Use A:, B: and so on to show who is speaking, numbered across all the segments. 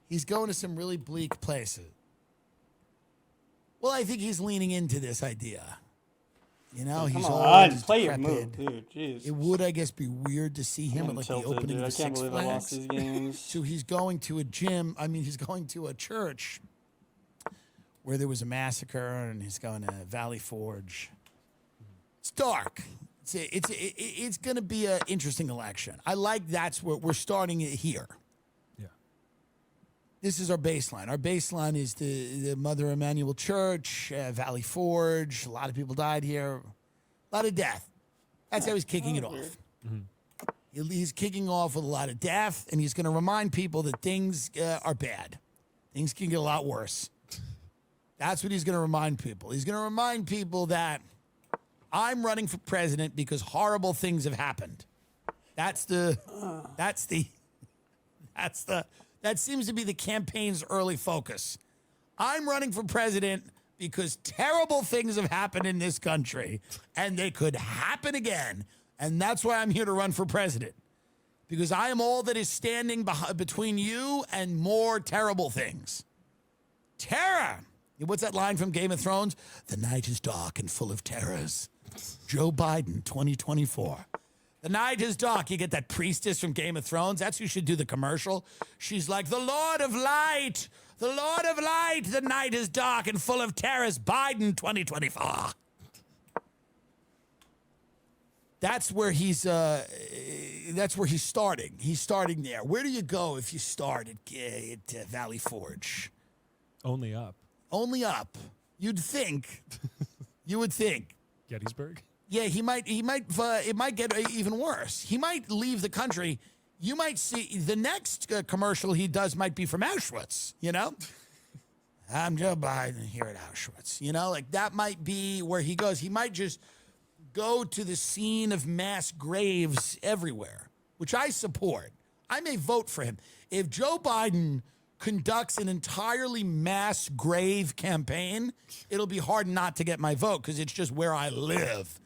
A: He's going to some really bleak places. Well, I think he's leaning into this idea. You know, he's old, he's
B: play your
A: decrepit.
B: move, dude. Jeez.
A: It would, I guess, be weird to see him at like
B: tilted,
A: the opening
B: dude.
A: of the
B: I can't
A: Six
B: believe I lost
A: Flags.
B: these games.
A: So he's going to a gym. I mean, he's going to a church where there was a massacre, and he's going to Valley Forge. It's dark. It's going to be an interesting election. I like that's where we're starting it here.
C: Yeah.
A: This is our baseline. Our baseline is the Mother Emanuel Church, Valley Forge. A lot of people died here. A lot of death. That's how he's kicking it off. He's kicking off with a lot of death, and he's going to remind people that things are bad. Things can get a lot worse. That's what he's going to remind people. He's going to remind people that I'm running for president because horrible things have happened. That seems to be the campaign's early focus. I'm running for president because terrible things have happened in this country, and they could happen again. And that's why I'm here to run for president, because I am all that is standing between you and more terrible things. Terror. What's that line from Game of Thrones? The night is dark and full of terrors. Joe Biden, 2024. The night is dark. You get that priestess from Game of Thrones. That's who should do the commercial. She's like, the Lord of Light. The Lord of Light. The night is dark and full of terrors. Biden, 2024. That's where he's starting. He's starting there. Where do you go if you start at Valley Forge?
C: Only up.
A: Only up. You'd think. You would think.
C: Gettysburg?
A: Yeah, it might get even worse. He might leave the country. You might see the next commercial he does might be from Auschwitz, you know? I'm Joe Biden here at Auschwitz. You know, like that might be where he goes. He might just go to the scene of mass graves everywhere, which I support. I may vote for him. If Joe Biden conducts an entirely mass grave campaign, it'll be hard not to get my vote because it's just where I live.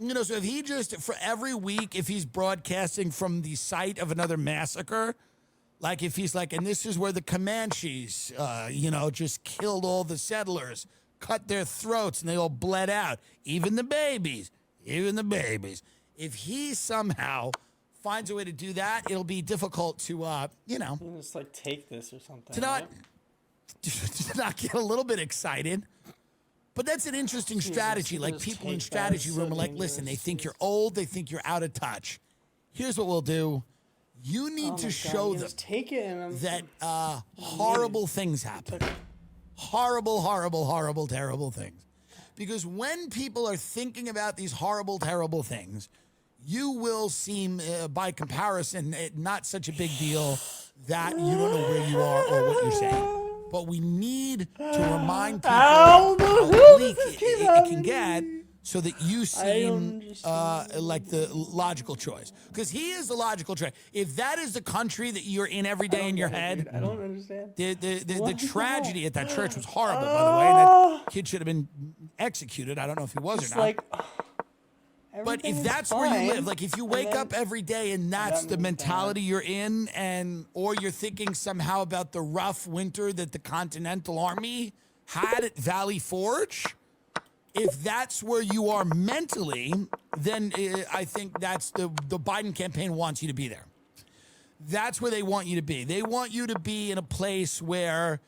A: You know, so if he just, for every week, if he's broadcasting from the site of another massacre, like if he's like, and this is where the Comanches, just killed all the settlers, cut their throats, and they all bled out, even the babies. If he somehow finds a way to do that, it'll be difficult to,
B: just like take this or something.
A: To not get a little bit excited. But that's an interesting strategy. Like people in strategy room are like, listen, they think you're old, they think you're out of touch. Here's what we'll do. You need to show them that horrible things happen. Horrible, horrible, horrible, terrible things. Because when people are thinking about these horrible, terrible things, you will seem, by comparison, not such a big deal that you don't know where you are or what you're saying. But we need to remind people how bleak it can get so that you seem like the logical choice. Because he is the logical choice. If that is the country that you're in every day in your head,
B: I don't understand.
A: The tragedy at that church was horrible, by the way. That kid should have been executed. I don't know if he was or not. But if that's where you live, like if you wake up every day and that's the mentality you're in, or you're thinking somehow about the rough winter that the Continental Army had at Valley Forge, if that's where you are mentally, then I think that's the Biden campaign wants you to be there. That's where they want you to be. They want you to be in a place where,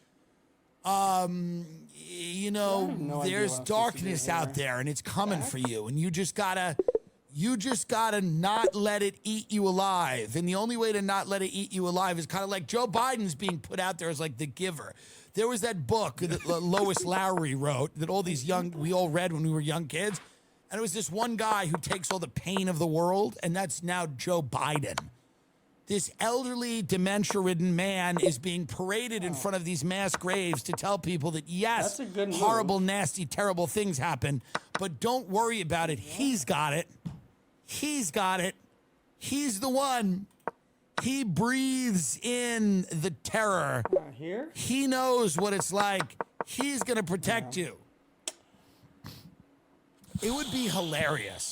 A: there's darkness out there and it's coming for you, and you just gotta not let it eat you alive. And the only way to not let it eat you alive is kind of like Joe Biden's being put out there as like the giver. There was that book that Lois Lowry wrote that we all read when we were young kids. And it was this one guy who takes all the pain of the world, and that's now Joe Biden. This elderly, dementia-ridden man is being paraded in front of these mass graves to tell people that, yes, horrible, nasty, terrible things happen, but don't worry about it. He's got it. He's got it. He's the one. He breathes in the terror.
B: Here?
A: He knows what it's like. He's going to protect you. It would be hilarious.